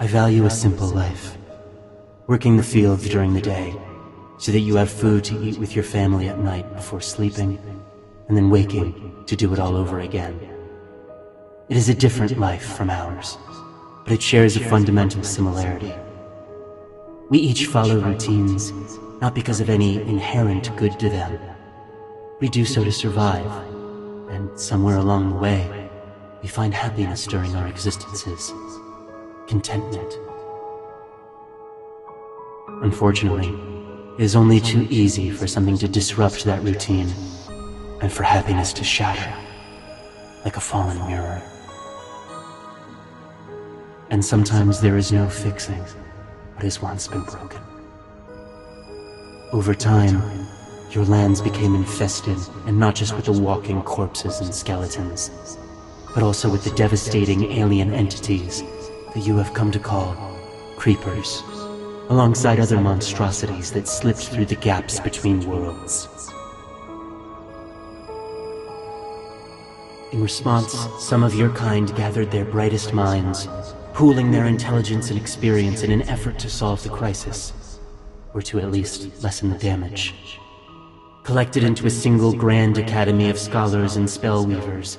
I value a simple life. Working the fields during the day, so that you have food to eat with your family at night before sleeping, and then waking to do it all over again. It is a different life from ours, but it shares a fundamental similarity. We each follow routines, not because of any inherent good to them. We do so to survive, and somewhere along the way, we find happiness during our existences. Contentment. Unfortunately, it is only too easy for something to disrupt that routine, and for happiness to shatter, like a fallen mirror. And sometimes there is no fixing what has once been broken. Over time, your lands became infested, and not just with the walking corpses and skeletons, but also with the devastating alien entities that you have come to call creepers, alongside other monstrosities that slipped through the gaps between worlds. In response, some of your kind gathered their brightest minds, pooling their intelligence and experience in an effort to solve the crisis, or to at least lessen the damage. Collected into a single grand academy of scholars and spellweavers,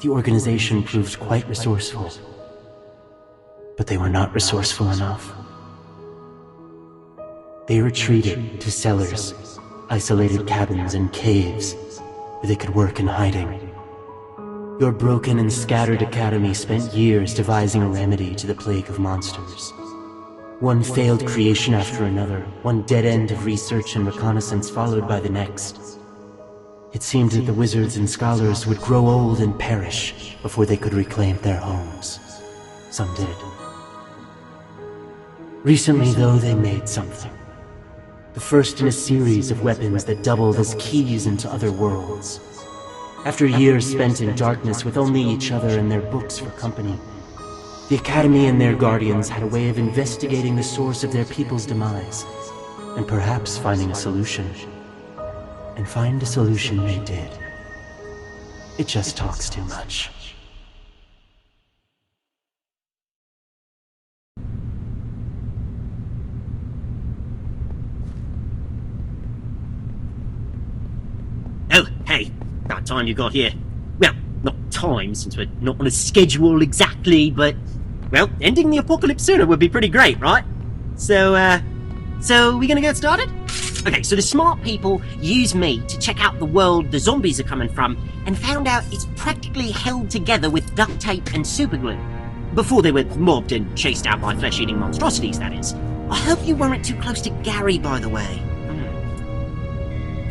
the organization proved quite resourceful. But they were not resourceful enough. They retreated to cellars, isolated cabins, and caves where they could work in hiding. Your broken and scattered academy spent years devising a remedy to the plague of monsters. One failed creation after another, one dead end of research and reconnaissance followed by the next. It seemed that the wizards and scholars would grow old and perish before they could reclaim their homes. Some did. Recently, though, they made something. The first in a series of weapons that doubled as keys into other worlds. After years spent in darkness with only each other and their books for company, the Academy and their guardians had a way of investigating the source of their people's demise, and perhaps finding a solution. And find a solution they did. It just talks too much. Oh, hey, about time you got here. Well, not time, since we're not on a schedule exactly, but, well, ending the apocalypse sooner would be pretty great, right? So we gonna get started? Okay, so the smart people used me to check out the world the zombies are coming from, and found out it's practically held together with duct tape and superglue. Before they were mobbed and chased out by flesh-eating monstrosities, that is. I hope you weren't too close to Gary, by the way.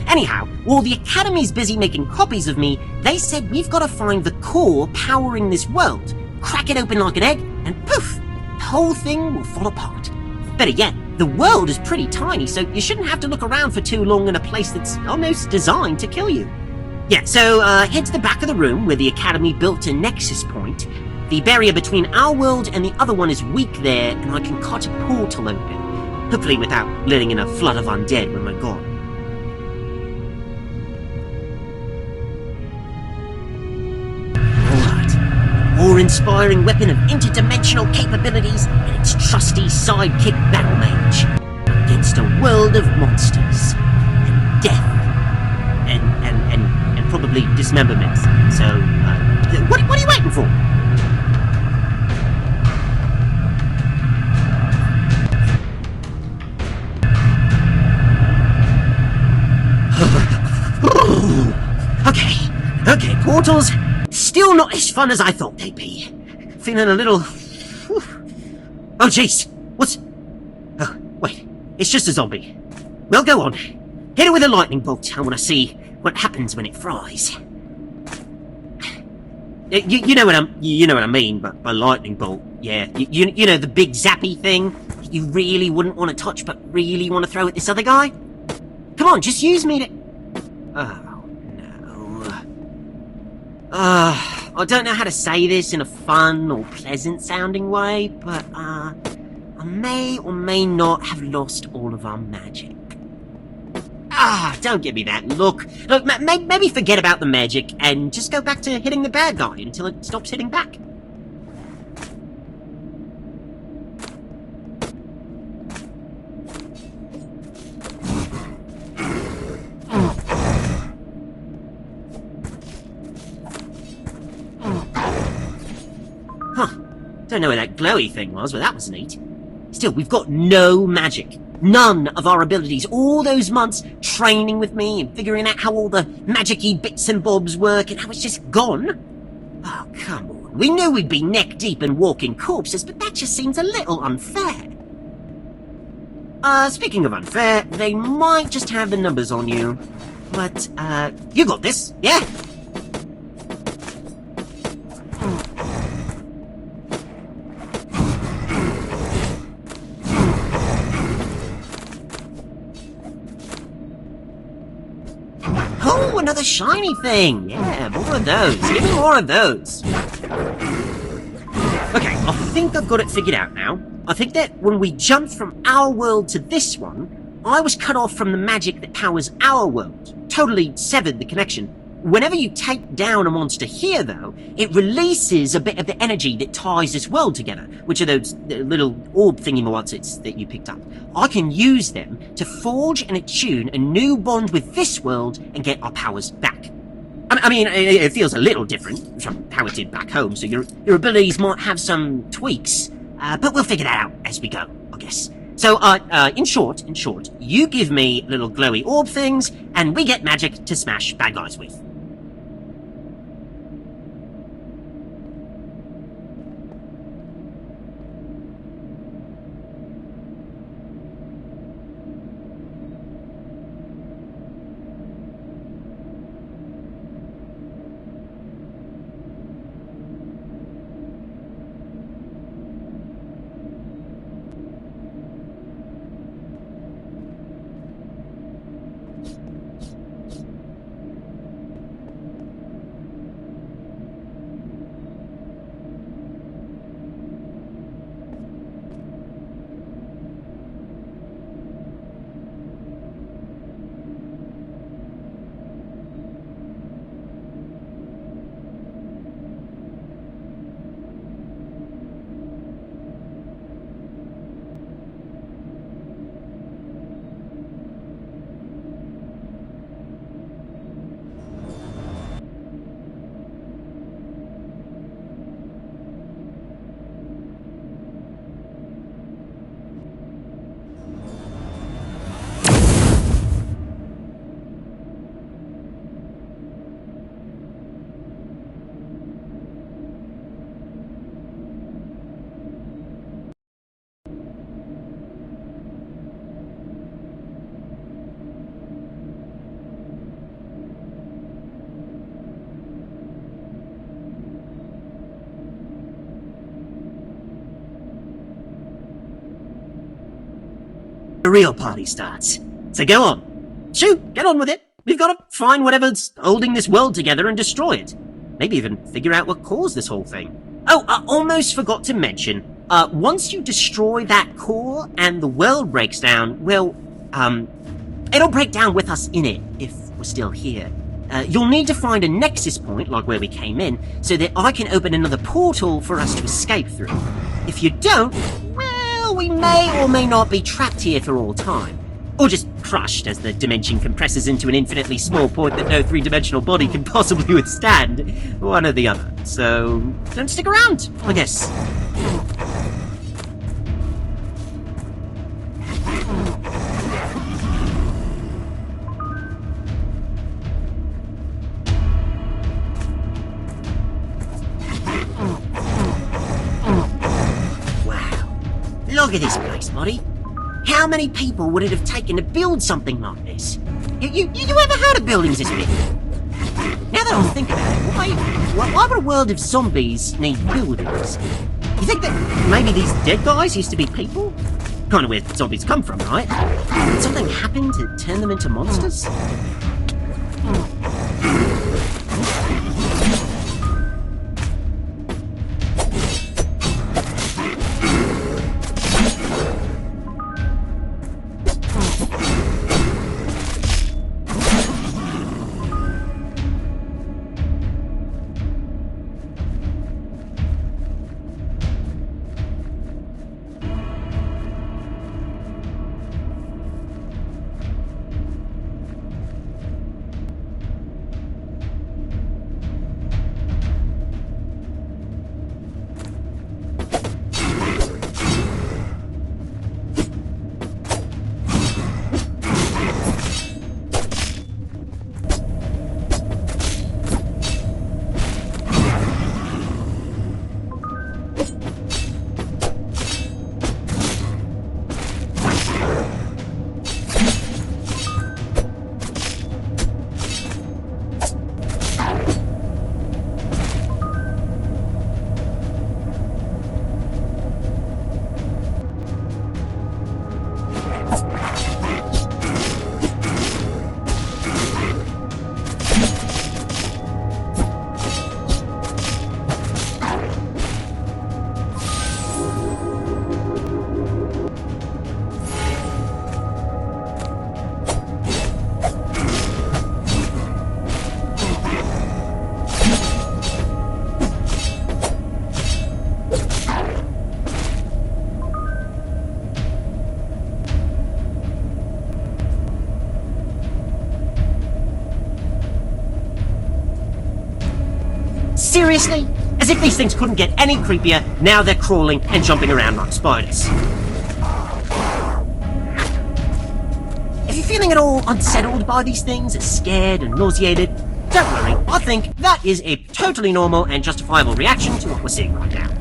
Anyhow, while the Academy's busy making copies of me, they said we've got to find the core powering this world, crack it open like an egg, and poof, the whole thing will fall apart. Better yet, the world is pretty tiny, so you shouldn't have to look around for too long in a place that's almost designed to kill you. Yeah, so head to the back of the room where the Academy built a nexus point. The barrier between our world and the other one is weak there, and I can cut a portal open. Hopefully without letting in a flood of undead when we're gone. Awe-inspiring weapon of interdimensional capabilities and its trusty sidekick battle mage against a world of monsters and death and probably dismemberment. So, what are you waiting for? Okay, portals. Still not as fun as I thought they'd be. Feeling a little... Whew. Oh, jeez. What's... Oh, wait. It's just a zombie. Well, go on. Hit it with a lightning bolt. I want to see what happens when it fries. You know what I mean by lightning bolt. Yeah. You know the big zappy thing that you really wouldn't want to touch but really want to throw at this other guy? Come on, just use me to... Oh. I don't know how to say this in a fun or pleasant sounding way, but, I may or may not have lost all of our magic. Don't give me that look. Look, maybe forget about the magic and just go back to hitting the bad guy until it stops hitting back. Don't know where that glowy thing was, but that was neat. Still, we've got no magic. None of our abilities. All those months training with me and figuring out how all the magic-y bits and bobs work, and how it's just gone. Oh, come on. We knew we'd be neck-deep in walking corpses, but that just seems a little unfair. Speaking of unfair, they might just have the numbers on you. But, you got this, yeah? Oh, another shiny thing! Yeah, more of those. Give me more of those. Okay, I think I've got it figured out now. I think that when we jumped from our world to this one, I was cut off from the magic that powers our world. Totally severed the connection. Whenever you take down a monster here, though, it releases a bit of the energy that ties this world together, which are those little orb thingy-mowatsits that you picked up. I can use them to forge and attune a new bond with this world and get our powers back. I mean, it feels a little different from how it did back home, so your abilities might have some tweaks, but we'll figure that out as we go, I guess. So, in short, you give me little glowy orb things, and we get magic to smash bad guys with. The real party starts. So go on. Shoot, get on with it. We've got to find whatever's holding this world together and destroy it. Maybe even figure out what caused this whole thing. Oh, I almost forgot to mention, once you destroy that core and the world breaks down, well, it'll break down with us in it, if we're still here. You'll need to find a nexus point, like where we came in, so that I can open another portal for us to escape through. If you don't, well, we may or may not be trapped here for all time. Or just crushed as the dimension compresses into an infinitely small point that no three-dimensional body can possibly withstand. One or the other. So, don't stick around, I guess. Wow. Look at this place, buddy. How many people would it have taken to build something like this? You ever heard of buildings this big? Now that I think about it, why would a world of zombies need buildings? You think that maybe these dead guys used to be people? Kind of where zombies come from, right? Did something happen to turn them into monsters? Seriously? As if these things couldn't get any creepier, now they're crawling and jumping around like spiders. If you're feeling at all unsettled by these things, scared and nauseated, don't worry, I think that is a totally normal and justifiable reaction to what we're seeing right now.